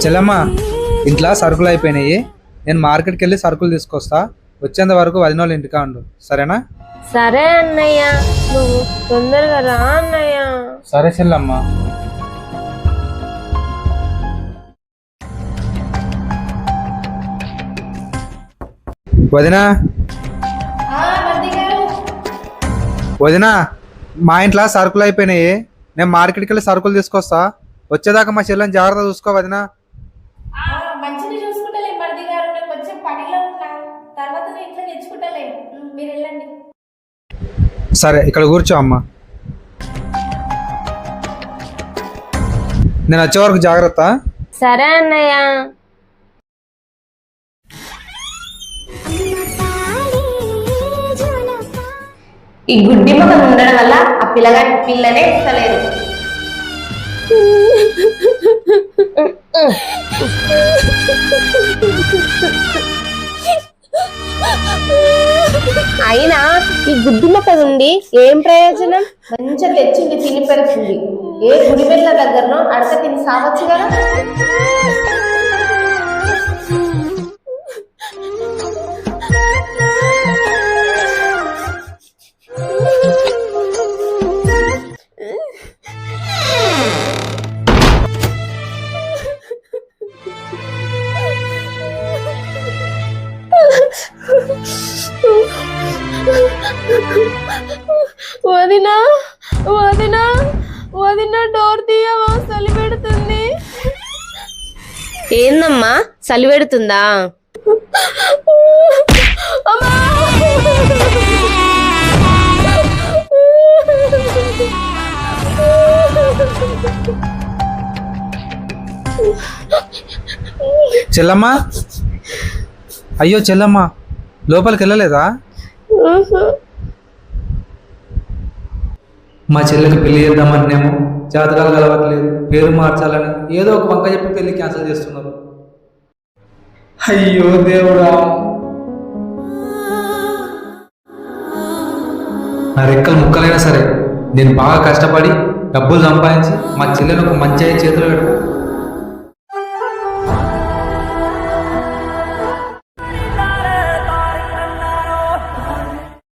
చెల్లమ్మ, ఇంట్లో సరుకులు అయిపోయినాయి. నేను మార్కెట్కి వెళ్ళి సరుకులు తీసుకొస్తా. వచ్చేంత వరకు వదిన వాళ్ళ ఇంటికా ఉండు, సరేనా? సరే అన్నయ్య, నువ్వు తొందరగా రా అన్నయ్య. సరే చెల్లమ్మ. వదినా వదినా, మా ఇంట్లో సరుకులు అయిపోయినాయి. నేను మార్కెట్కి వెళ్ళి సరుకులు తీసుకొస్తా. వచ్చేదాకా మా చెల్లెని జాగ్రత్త చూసుకో వదినా. మంచిగా చూసుకుంటలే మరిది గారు, నేను కొంచెం పనిలో ఉన్నా, తర్వాత నేను ఇంట్లో తెచ్చుకుంటలే, మీరు వెళ్ళండి. సరే, ఇక్కడ కూర్చో అమ్మ. నేను వచ్చే వరకు జాగ్రత్త. సరే అన్నయ్య. ఈ గుడ్డి మొక్కలు ఉండడం వల్ల ఆ పిల్లగాడి పిల్లనే ఇస్తలేదు. అయినా ఈ గుడ్డి మొక్క నుండి ఏం ప్రయోజనం? మంచిగా తెచ్చింది తిని పెడుతుంది. ఏ గుడి వెళ్ళ దగ్గరనో అడక తిని సావచ్చు కదా. వదినా వదినా వదినా, డోర్ తీయవా, చలి పెడుతుంది. ఏందమ్మా, చలి పెడుతుందా? అమ్మా! చెల్లమ్మ, అయ్యో చెల్లమ్మ, లోపలికి వెళ్ళలేదా? మా చెల్లెకి పెళ్లి చేద్దామనేమో జాతకాలు కలవట్లేదు, పేరు మార్చాలని ఏదో ఒక వంక చెప్పి పెళ్లి క్యాన్సిల్ చేస్తున్నారు. అయ్యో దేవుడా, నా రెక్కలు ముక్కలైనా సరే నేను బాగా కష్టపడి డబ్బులు సంపాదించి మా చెల్లెని ఒక మంచి చేతిలో పెడతా.